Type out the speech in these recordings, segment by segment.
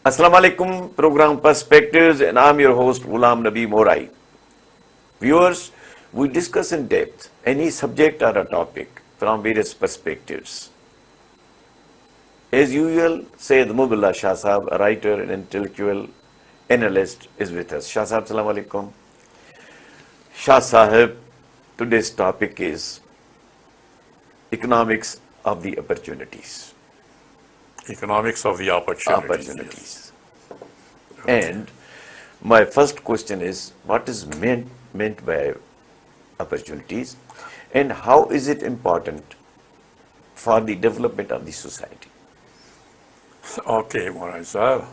Assalamu alaikum, program Perspectives, and I'm your host, Ghulam Nabi Morai. Viewers, we discuss in depth any subject or a topic from various perspectives. As usual, Syed Mohibullah Shah Sahab, a writer and intellectual analyst, is with us. Shah Sahab, Assalamu alaikum. Shah Sahab, today's topic is economics of the opportunities. Economics of the opportunities. And my first question is, what is meant by opportunities, and how is it important for the development of the society? Okay, Morai sir.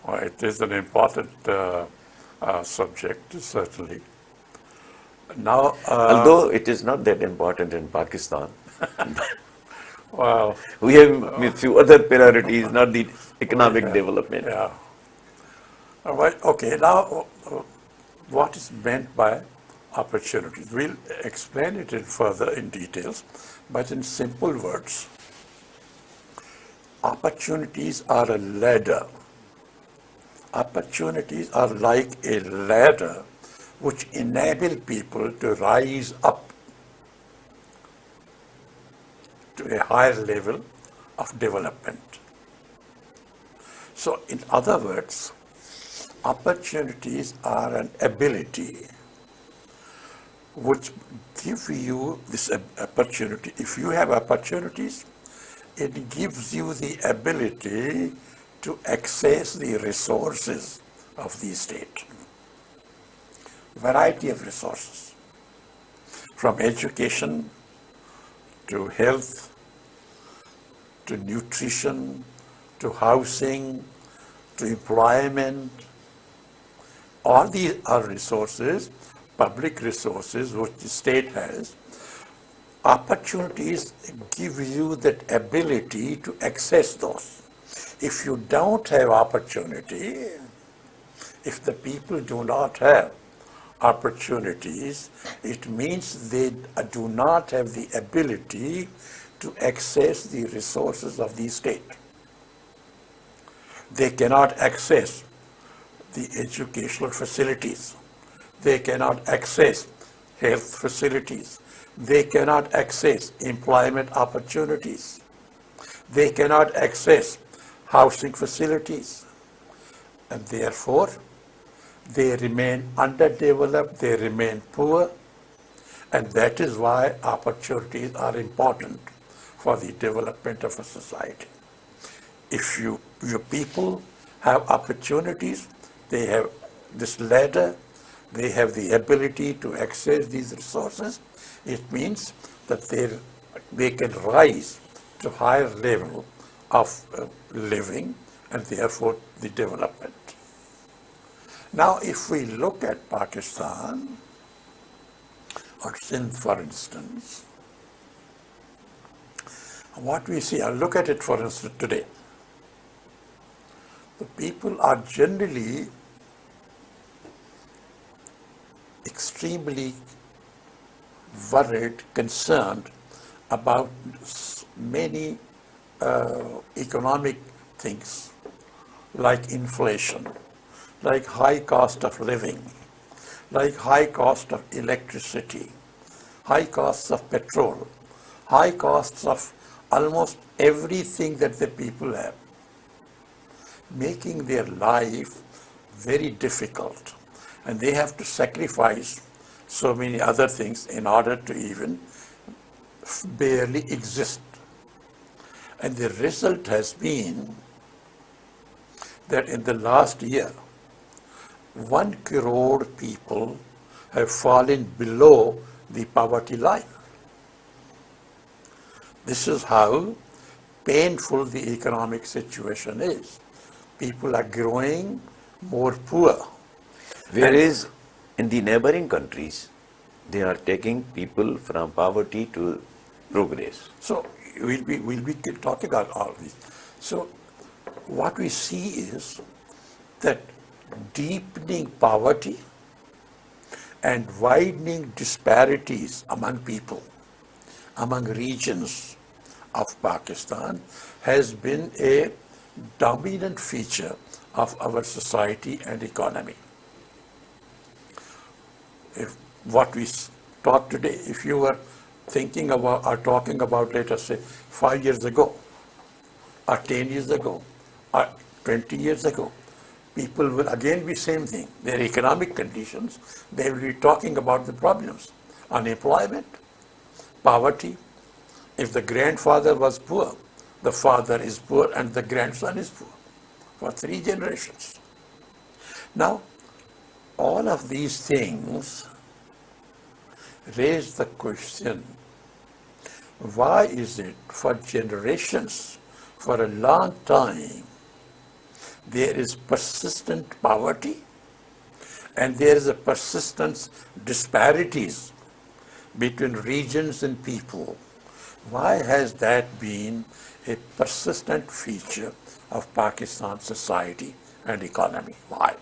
Well, it is an important subject, certainly. Now, Although it is not that important in Pakistan, well, we have a few other priorities, not the economic development. yeah. Okay, now, what is meant by opportunities? We'll explain it in further in details, but in simple words, opportunities are a ladder. Opportunities are like a ladder which enable people to rise up to a higher level of development. So, in other words, opportunities are an ability which give you this opportunity. If you have opportunities, it gives you the ability to access the resources of the state. Variety of resources, from education to health, to nutrition, to housing, to employment. All these are resources, public resources, which the state has. Opportunities give you that ability to access those. If you don't have opportunity, if the people do not have opportunities, it means they do not have the ability to access the resources of the state. They cannot access the educational facilities. They cannot access health facilities. They cannot access employment opportunities. They cannot access housing facilities. And therefore, they remain underdeveloped, they remain poor, and that is why opportunities are important for the development of a society. If your people have opportunities, they have this ladder, they have the ability to access these resources, it means that they can rise to higher level of living and therefore the development. Now, if we look at Pakistan, or Sindh, for instance, what we see, I'll look at it, for instance, today. The people are generally extremely worried, concerned about many economic things, like inflation, like high cost of living, like high cost of electricity, high costs of petrol, high costs of almost everything that the people have, making their life very difficult. And they have to sacrifice so many other things in order to even barely exist. And the result has been that in the last year, 1 crore people have fallen below the poverty line. This is how painful the economic situation is. People are growing more poor. Whereas in the neighboring countries, they are taking people from poverty to progress. So we'll be talking about all these. So what we see is that deepening poverty and widening disparities among people, among regions of Pakistan, has been a dominant feature of our society and economy. If what we talk today, if you were thinking about or talking about, let us say, 5 years ago, or 10 years ago, or 20 years ago, people will again be same thing. Their economic conditions, they will be talking about the problems. Unemployment, poverty. If the grandfather was poor, the father is poor and the grandson is poor for 3 generations. Now, all of these things raise the question, why is it for generations, for a long time, there is persistent poverty and there is a persistent disparities between regions and people? Why has that been a persistent feature of Pakistan society and economy? Why?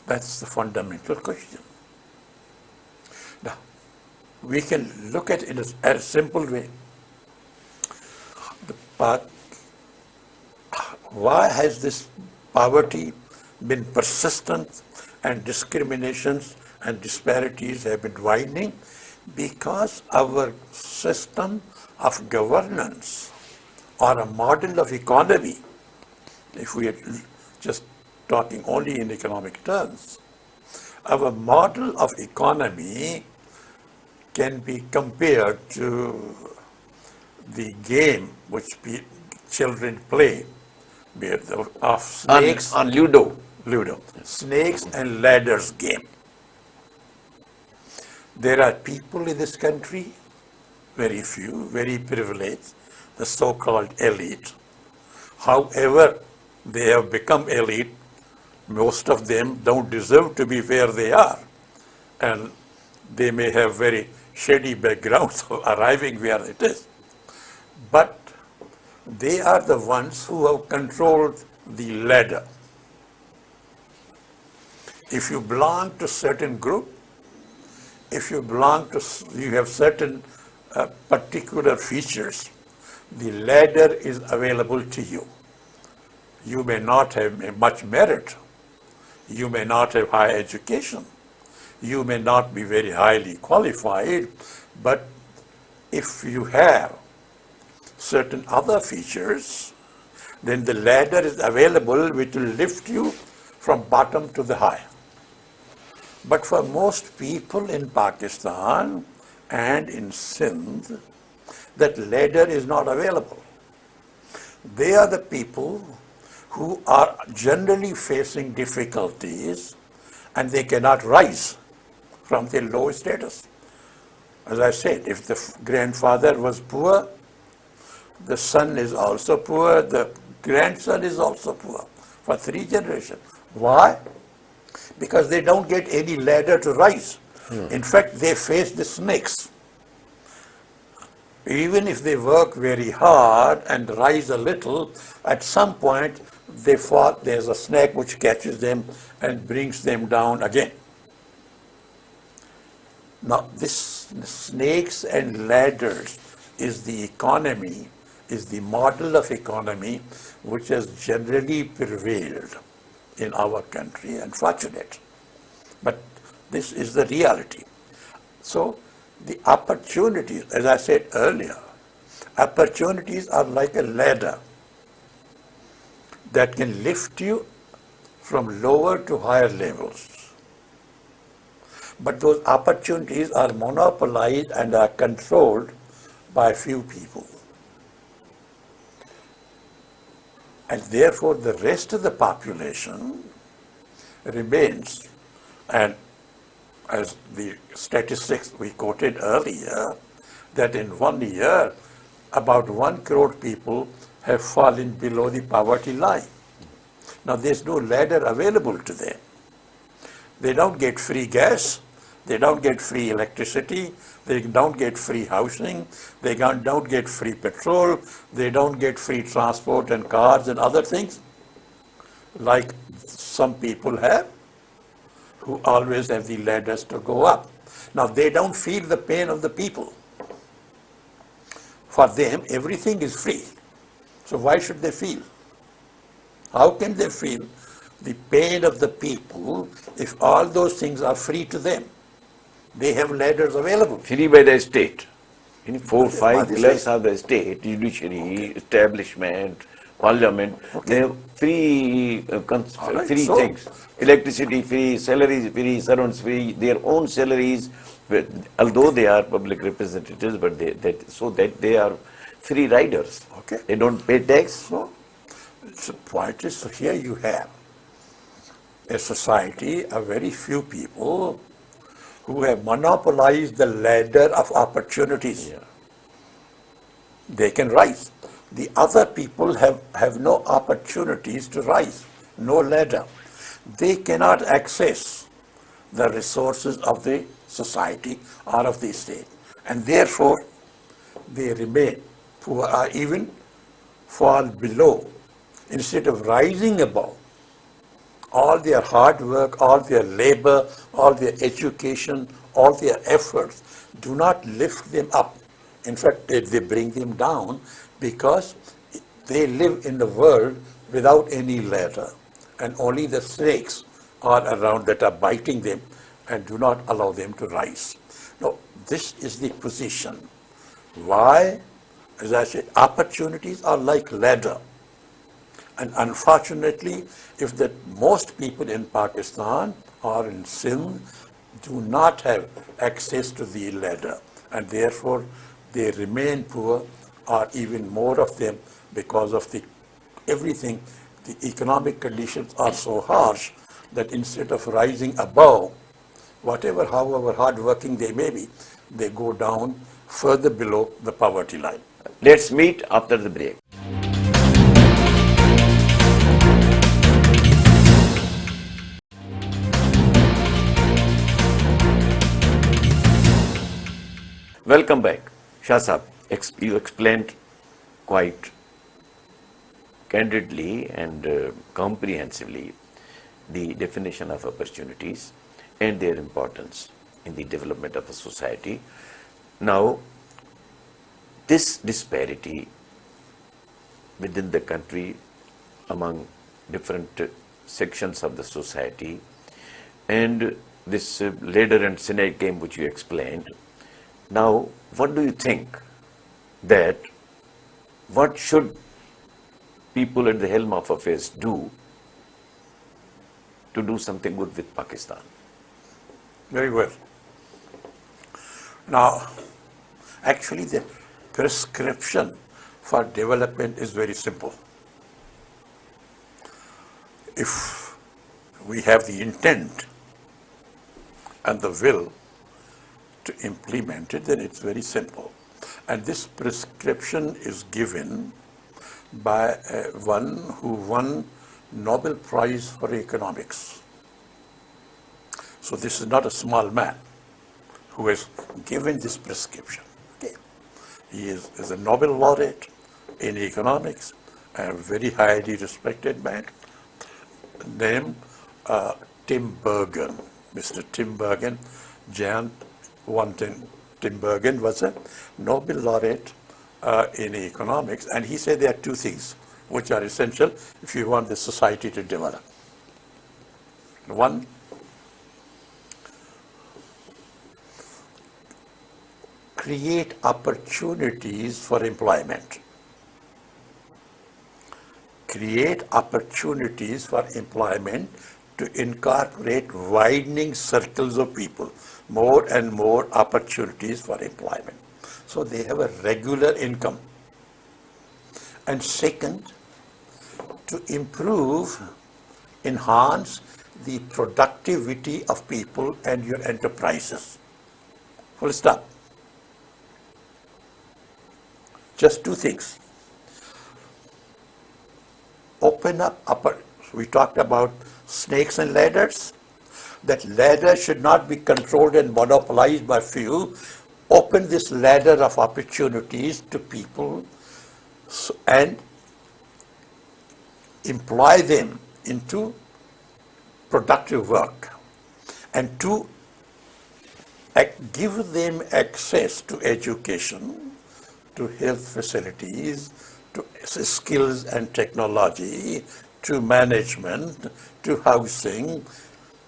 That's the fundamental question. Now, we can look at it in a simple way. Why has this poverty been persistent and discriminations and disparities have been widening? Because our system of governance or a model of economy, if we are just talking only in economic terms, our model of economy can be compared to the game which children play of snakes On Ludo. Ludo, snakes and ladders game. There are people in this country, very few, very privileged, the so-called elite. However, they have become elite. Most of them don't deserve to be where they are. And they may have very shady backgrounds of arriving where it is. But they are the ones who have controlled the ladder. If you belong to certain group, if you belong to, you have certain particular features, the ladder is available to you. You may not have much merit. You may not have high education. You may not be very highly qualified, but if you have certain other features, then the ladder is available which will lift you from bottom to the high. But for most people in Pakistan and in Sindh, that ladder is not available. They are the people who are generally facing difficulties and they cannot rise from their low status. As I said, if the grandfather was poor, the son is also poor, the grandson is also poor for 3 generations. Why? Because they don't get any ladder to rise. In fact, they face the snakes. Even if they work very hard and rise a little, at some point they fall, there's a snake which catches them and brings them down again. Now, this snakes and ladders is the economy, is the model of economy which has generally prevailed in our country, unfortunate. But this is the reality. So the opportunities, as I said earlier, opportunities are like a ladder that can lift you from lower to higher levels. But those opportunities are monopolized and are controlled by a few people. And therefore the rest of the population remains, and as the statistics we quoted earlier, that in 1 year, about 1 crore people have fallen below the poverty line. Now there's no ladder available to them. They don't get free gas, they don't get free electricity, they don't get free housing, they don't get free petrol, they don't get free transport and cars and other things like some people have, who always have the ladders to go up. Now they don't feel the pain of the people. For them, everything is free. So why should they feel? How can they feel the pain of the people if all those things are free to them? They have ladders available. Free by the state. In four, five By the pillars state. of the state, judiciary, establishment, parliament, Okay. they have free, All right, free so- things. Electricity free, salaries free, servants free, their own salaries, although they are public representatives, but so that they are free riders. Okay. They don't pay tax. So the point is, so here you have a society, a very few people who have monopolized the ladder of opportunities. Yeah. They can rise. The other people have no opportunities to rise, no ladder. They cannot access the resources of the society or of the state. And therefore, they remain poor or even fall below. Instead of rising above, all their hard work, all their labor, all their education, all their efforts do not lift them up. In fact, they bring them down because they live in a world without any ladder, and only the snakes are around that are biting them and do not allow them to rise. Now, this is the position. Why? As I said, opportunities are like ladder. And unfortunately, if the most people in Pakistan or in Sindh do not have access to the ladder, and therefore they remain poor, or even more of them, because of the everything, the economic conditions are so harsh that instead of rising above, whatever, however hardworking they may be, they go down further below the poverty line. Let's meet after the break. Welcome back. Shah Sahab, you explained quite candidly and comprehensively the definition of opportunities and their importance in the development of a society. Now, this disparity within the country among different sections of the society and this ladder and snake game which you explained. Now, what do you think that what should people at the helm of affairs do to do something good with Pakistan? Very well. Now, actually the prescription for development is very simple. If we have the intent and the will to implement it, then it's very simple. And this prescription is given by one who won Nobel Prize for Economics. So this is not a small man who has given this prescription. Okay. He is a Nobel laureate in economics, a very highly respected man named Tim Bergen. Mr. Tim Bergen, Tim Bergen was a Nobel laureate in economics, and he said there are two things which are essential if you want the society to develop. One, create opportunities for employment. Create opportunities for employment to incorporate widening circles of people, more and more opportunities for employment. So they have a regular income. And second, to improve, enhance the productivity of people and your enterprises. Full stop. Just two things. Open up, we talked about snakes and ladders. That ladder should not be controlled and monopolized by few. Open this ladder of opportunities to people and employ them into productive work, and to give them access to education, to health facilities, to skills and technology, to management, to housing.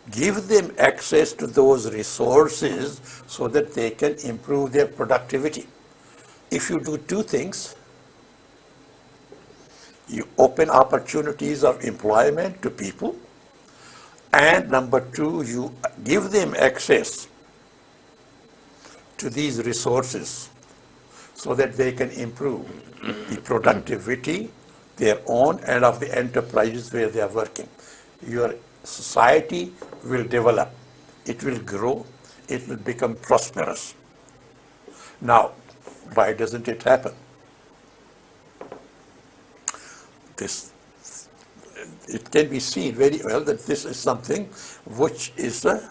Give them access to those resources so that they can improve their productivity. If you do two things, you open opportunities of employment to people, and number two, you give them access to these resources so that they can improve the productivity, their own and of the enterprises where they are working. Your society will develop, it will grow, it will become prosperous. Now, why doesn't it happen? It can be seen very well that this is something which is a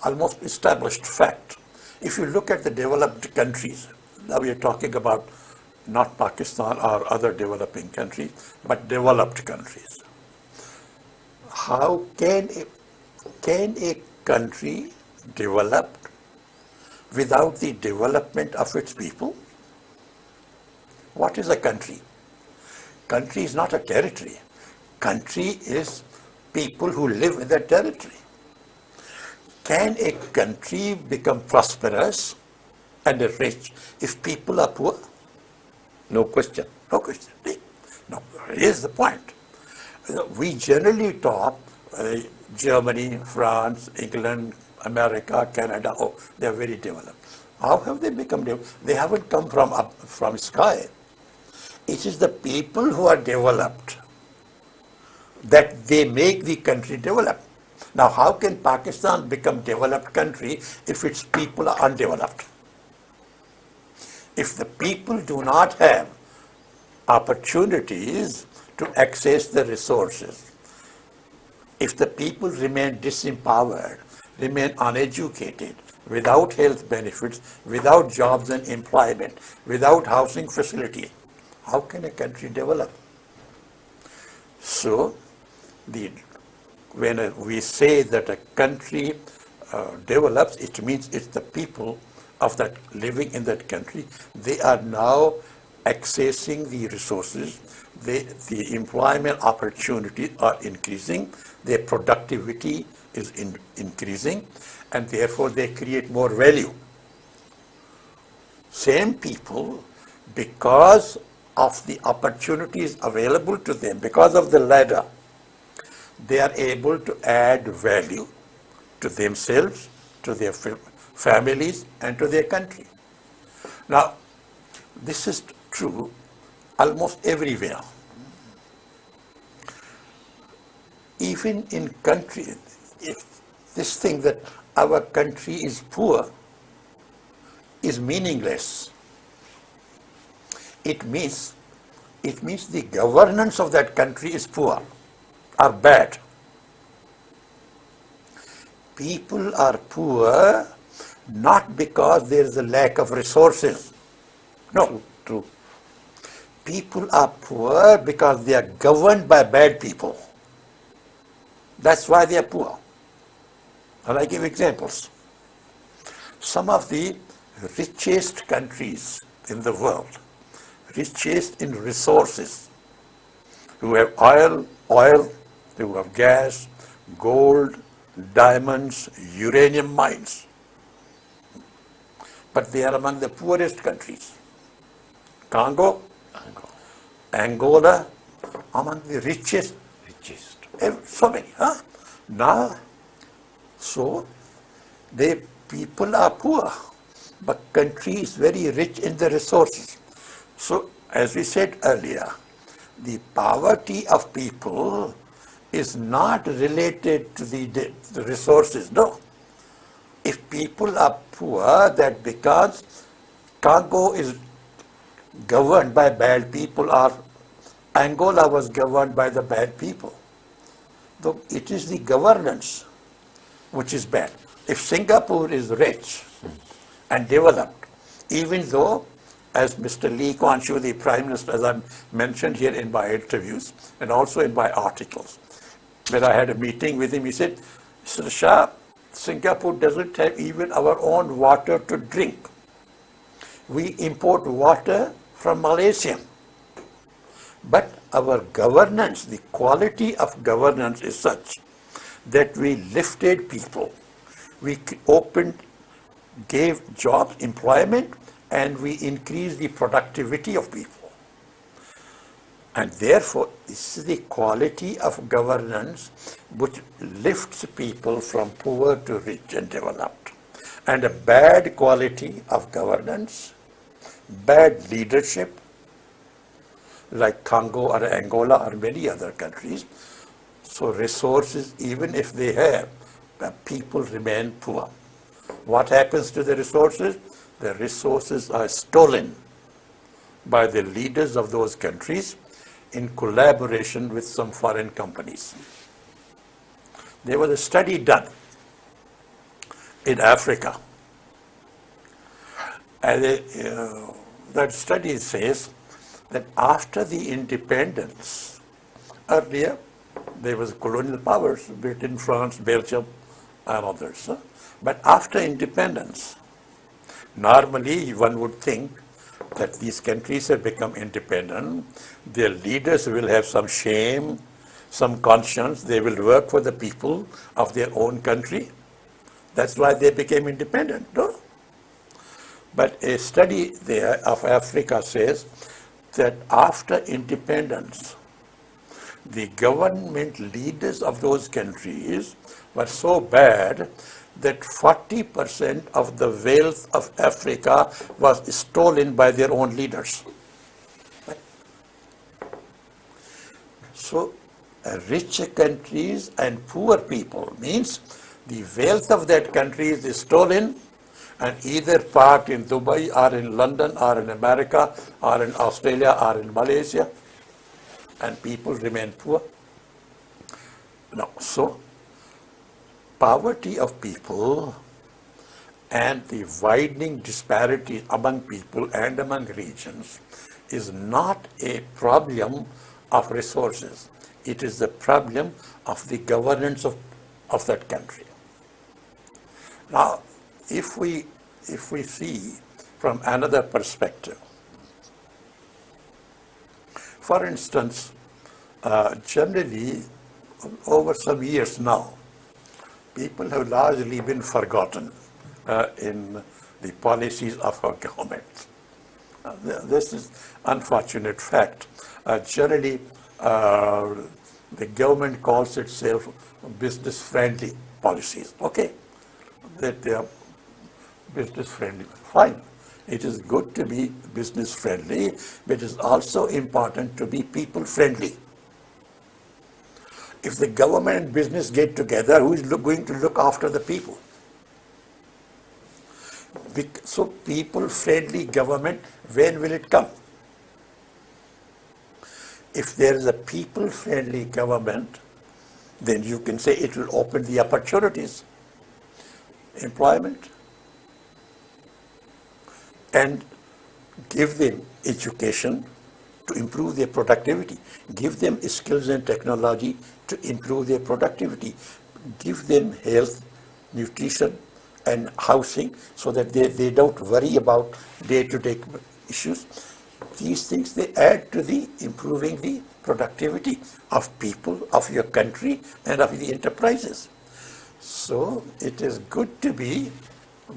almost established fact. If you look at the developed countries, now we are talking about not Pakistan or other developing countries, but developed countries. How can a country develop without the development of its people? What is a country? Country is not a territory. Country is people who live in that territory. Can a country become prosperous and rich if people are poor? No question. No question. No, here's the point. We generally talk Germany, France, England, America, Canada, oh, they're very developed. How have they become developed? They haven't come from sky. It is the people who are developed that they make the country develop. Now, how can Pakistan become developed country if its people are undeveloped? If the people do not have opportunities to access the resources, if the people remain disempowered, remain uneducated, without health benefits, without jobs and employment, without housing facilities, how can a country develop? So, when we say that a country develops, it means it's the people of that living in that country. They are now accessing the resources. The employment opportunities are increasing. Their productivity is increasing, and therefore they create more value. Same people, because of the opportunities available to them, because of the ladder, they are able to add value to themselves, to their families, and to their country. Now, this is true almost everywhere. Even in countries, if this thing that our country is poor is meaningless. It means the governance of that country is poor or bad. People are poor not because there is a lack of resources. No, True. people are poor because they are governed by bad people. That's why they are poor. And I give examples. Some of the richest countries in the world, richest in resources, who have oil, who have gas, gold, diamonds, uranium mines. But they are among the poorest countries. Congo, Angola, among the richest. So many, huh? Now, so the people are poor, but country is very rich in the resources. So, as we said earlier, the poverty of people is not related to the resources, no. If people are poor, that because Congo is governed by bad people or Angola was governed by the bad people. Though it is the governance which is bad. If Singapore is rich and developed, even though, as Mr. Lee Kuan Yew, the Prime Minister, as I mentioned here in my interviews and also in my articles, when I had a meeting with him, he said, Mr. Shah, Singapore doesn't have even our own water to drink. We import water from Malaysia. But our governance, the quality of governance is such that we lifted people. We opened, gave jobs, employment, and we increased the productivity of people. And therefore, this is the quality of governance which lifts people from poor to rich and developed. And a bad quality of governance, bad leadership, like Congo or Angola or many other countries, so resources, even if they have, people remain poor. What happens to the resources? The resources are stolen by the leaders of those countries in collaboration with some foreign companies. There was a study done in Africa. And that study says that after the independence, earlier there was colonial powers, Britain, France, Belgium, and others. But after independence, normally one would think that these countries have become independent, their leaders will have some shame, some conscience, they will work for the people of their own country. That's why they became independent, no? But a study there of Africa says that after independence, the government leaders of those countries were so bad that 40% of the wealth of Africa was stolen by their own leaders. So, rich countries and poor people means the wealth of that country is stolen and either parked in Dubai or in London or in America or in Australia or in Malaysia, and people remain poor. Now, so poverty of people and the widening disparity among people and among regions is not a problem of resources. It is the problem of the governance of that country. Now, if we see from another perspective, for instance, generally over some years now, people have largely been forgotten in the policies of our government. This is unfortunate fact. Generally, the government calls itself business-friendly policies. Okay, that they are business-friendly, fine. It is good to be business-friendly, but it is also important to be people-friendly. If the government and business get together, who is going to look after the people? So people-friendly government, when will it come? If there is a people-friendly government, then you can say it will open the opportunities, employment, and give them education to improve their productivity, give them skills and technology to improve their productivity, give them health, nutrition, and housing so that they don't worry about day-to-day issues. These things, they add to the improving the productivity of people, of your country, and of the enterprises. So it is good to be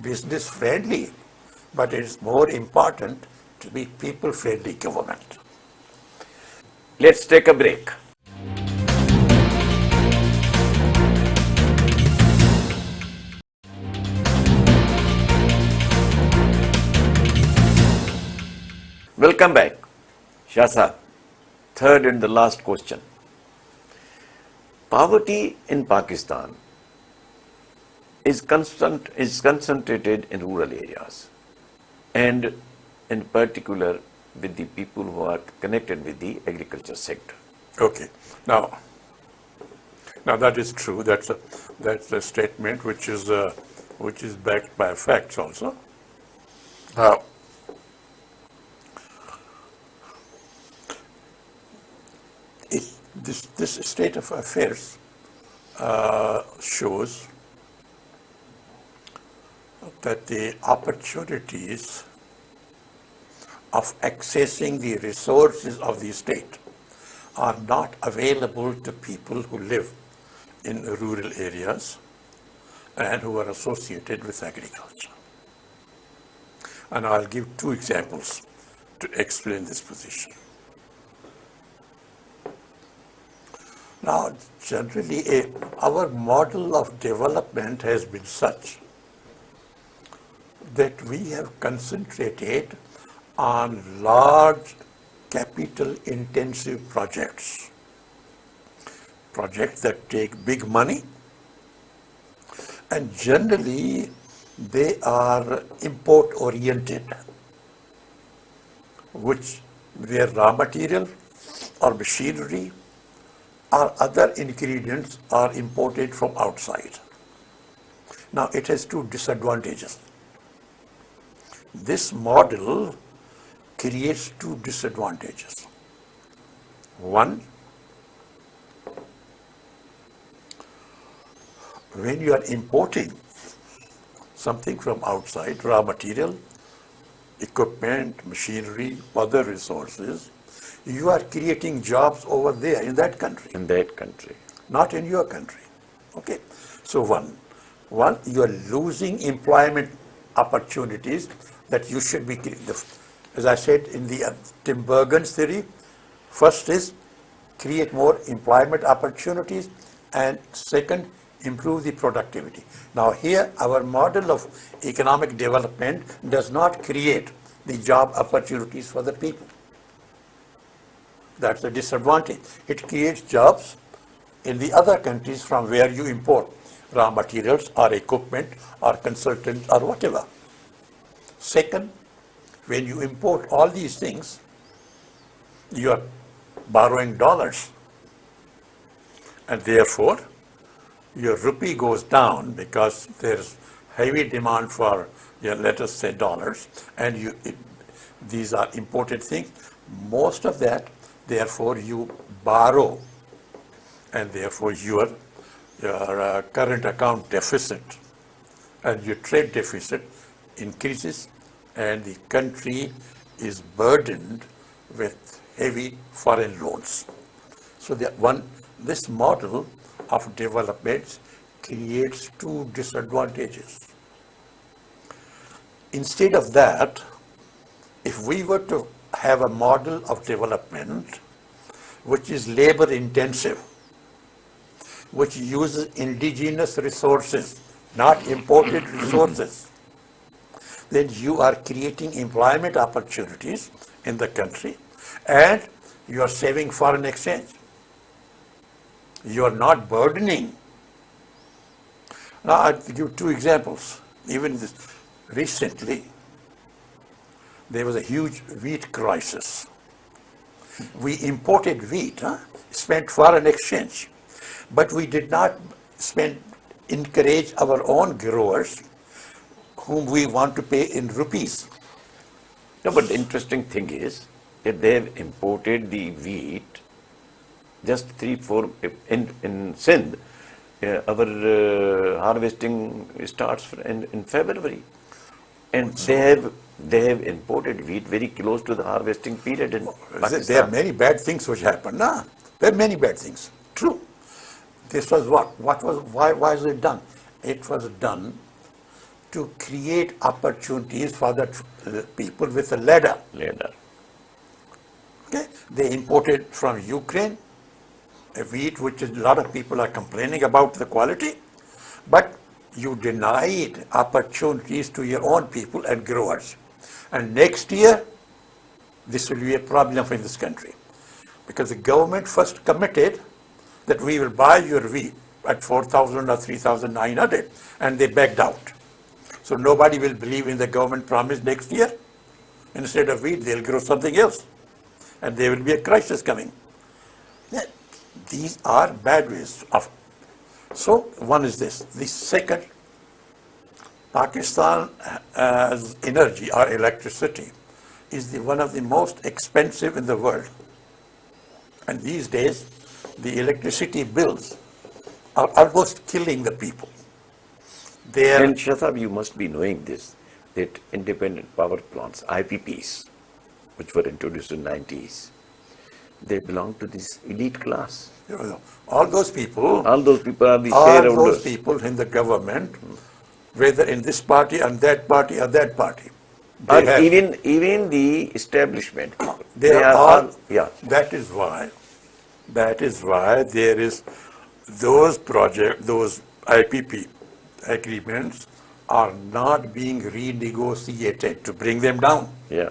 business-friendly, but it is more important to be people-friendly government. Let's take a break. Welcome back. Shah, third and the last question. Poverty in Pakistan is concentrated in rural areas, and in particular with the people who are connected with the agriculture sector. Okay. Now that is true. That's a statement which is backed by facts also. Now, this state of affairs shows that the opportunities of accessing the resources of the state are not available to people who live in rural areas and who are associated with agriculture. And I'll give two examples to explain this position. Now, generally, our model of development has been such that we have concentrated on large capital intensive projects, projects that take big money, and generally they are import oriented, which where raw material or machinery or other ingredients are imported from outside. Now it has two disadvantages. This model creates two disadvantages. One, when you are importing something from outside, raw material, equipment, machinery, other resources, you are creating jobs over there in that country. In that country. Not in your country. Okay. So one, you are losing employment opportunities that you should be creating. As I said in the Tim Bergen's theory, first is create more employment opportunities, and second, improve the productivity. Now here, our model of economic development does not create the job opportunities for the people. That's a disadvantage. It creates jobs in the other countries from where you import raw materials or equipment or consultants or whatever. Second, when you import all these things, you are borrowing dollars, and therefore your rupee goes down because there's heavy demand for, let us say, dollars, and these are imported things. Most of that, therefore, you borrow, and therefore your current account deficit and your trade deficit increases, and the country is burdened with heavy foreign loans. So this model of development creates two disadvantages. Instead of that, if we were to have a model of development which is labor intensive, which uses indigenous resources, not imported resources, then you are creating employment opportunities in the country and you are saving foreign exchange. You are not burdening. Now I'll give two examples. Even recently, there was a huge wheat crisis. We imported wheat, spent foreign exchange, but we did not encourage our own growers whom we want to pay in rupees. No, but the interesting thing is that they have imported the wheat just 3-4 in Sindh. Our harvesting starts in February, and they have imported wheat very close to the harvesting period in Pakistan. There are many bad things which happened. There are many bad things. True. This was what? Why was it done? It was done to create opportunities for the people with a ladder. Okay? They imported from Ukraine a wheat which a lot of people are complaining about the quality, but you denied opportunities to your own people and growers. And next year, this will be a problem for this country, because the government first committed that we will buy your wheat at 4,000 or 3,900, and they backed out. So nobody will believe in the government promise next year. Instead of wheat, they'll grow something else, and there will be a crisis coming. Yeah, these are bad ways of. So one is this. The second, Pakistan's energy or electricity is one of the most expensive in the world. And these days, the electricity bills are almost killing the people. And Shah, you must be knowing this, that independent power plants, IPPs, which were introduced in the 90s, They belong to this elite class. You know, all those people All those people are the are those shareholders. people in the government, whether in this party and that party or that party. They Or have, even the establishment people. they They are are all, all, yeah. that is why there is those IPP agreements are not being renegotiated to bring them down. Yeah.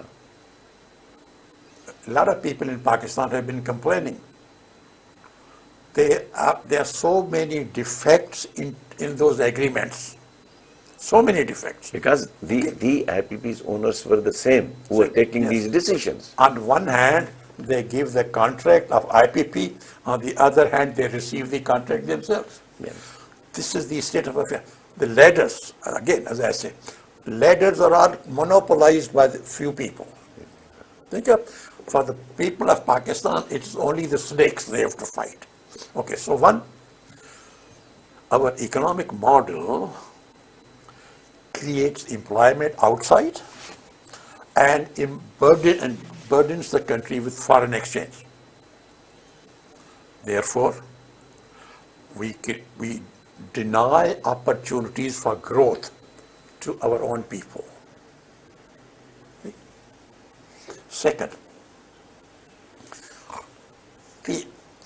A lot of people in Pakistan have been complaining. There are so many defects in those agreements. So many defects. Because the IPP's owners were the same who were taking Yes. these decisions. On one hand, they give the contract of IPP. On the other hand, they receive the contract themselves. Yeah. This is the state of affairs. The ladders, again, as I say, ladders are all monopolized by the few people. Think of, for the people of Pakistan, it's only the snakes they have to fight. Okay, so our economic model creates employment outside and burdens the country with foreign exchange. Therefore, we deny opportunities for growth to our own people. Second,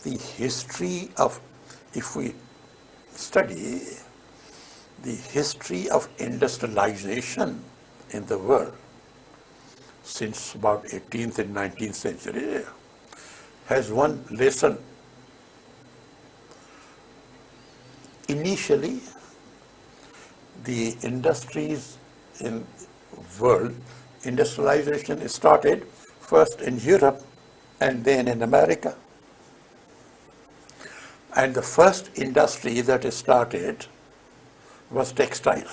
the history of, if we study the history of industrialization in the world since about 18th and 19th century, has one lesson. Initially, the industries in world, industrialization started first in Europe and then in America. And the first industry that started was textile.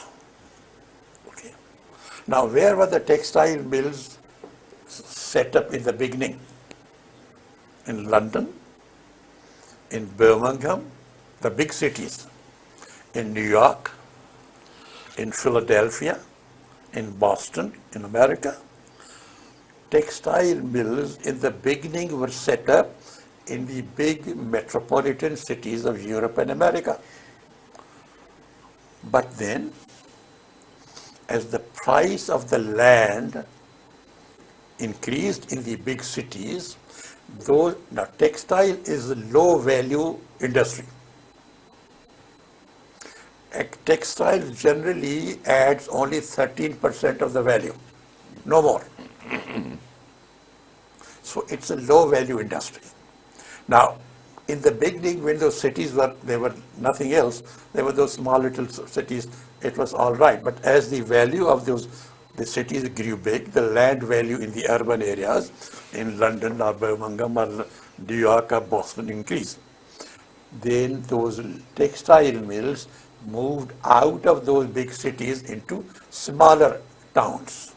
Okay. Now, where were the textile mills set up in the beginning? In London, in Birmingham, the big cities, in New York, in Philadelphia, in Boston, in America. Textile mills in the beginning were set up in the big metropolitan cities of Europe and America. But then, as the price of the land increased in the big cities, now textile is a low value industry. Textile generally adds only 13% of the value, no more. So it's a low value industry. Now, in the beginning, when those cities there were nothing else, there were those small little cities, it was all right. But as the value of the cities grew big, the land value in the urban areas, in London or Birmingham or New York or Boston increased. Then those textile mills moved out of those big cities into smaller towns.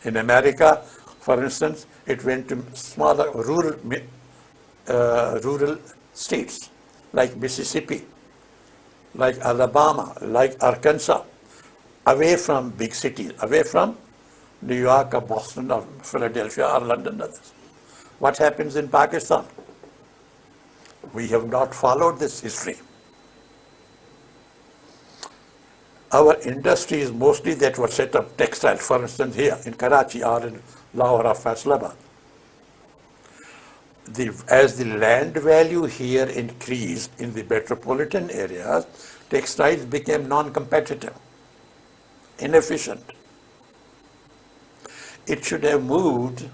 In America, for instance, it went to smaller rural states like Mississippi, like Alabama, like Arkansas, away from big cities, away from New York or Boston or Philadelphia or London. Others. What happens in Pakistan? We have not followed this history. Our industries mostly that were set up textile, for instance here in Karachi or in Lahore or Faisalabad. As the land value here increased in the metropolitan areas, textiles became non-competitive, inefficient. It should have moved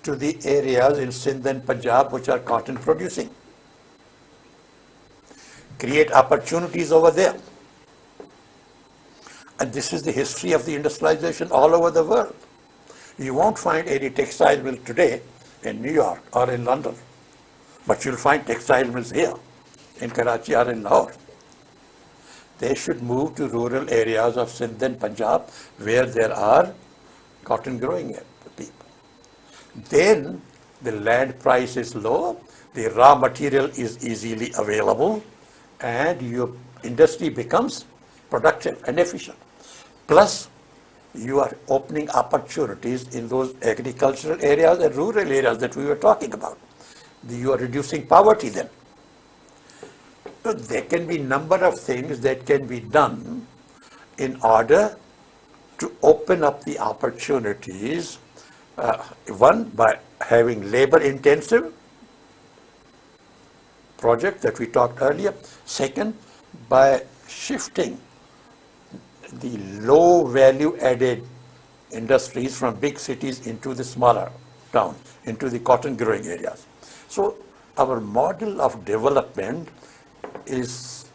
to the areas in Sindh and Punjab which are cotton producing. Create opportunities over there. And this is the history of the industrialization all over the world. You won't find any textile mill today in New York or in London, but you'll find textile mills here in Karachi or in Lahore. They should move to rural areas of Sindh and Punjab where there are cotton growing people. Then the land price is low, the raw material is easily available, and your industry becomes productive and efficient. Plus, you are opening opportunities in those agricultural areas and rural areas that we were talking about. You are reducing poverty then. So there can be number of things that can be done in order to open up the opportunities. One, by having labor-intensive project that we talked earlier. Second, by shifting the low value added industries from big cities into the smaller towns, into the cotton growing areas. So our model of development is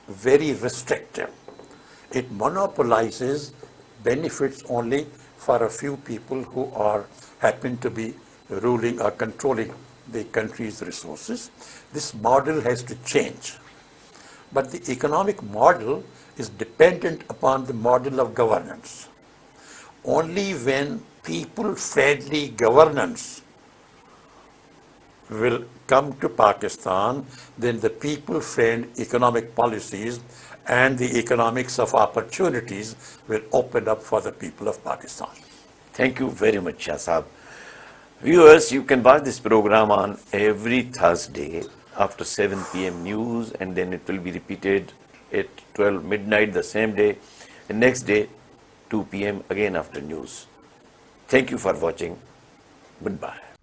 very restrictive. It monopolizes benefits only for a few people who happen to be ruling or controlling the country's resources. This model has to change. But the economic model is dependent upon the model of governance. Only when people-friendly governance will come to Pakistan, then the people-friendly economic policies and the economics of opportunities will open up for the people of Pakistan. Thank you very much, Shah Saab. Viewers, you can watch this program on every Thursday after 7 p.m. news, and then it will be repeated at 12 midnight the same day, and next day 2 p.m. again after news. Thank you for watching. Goodbye.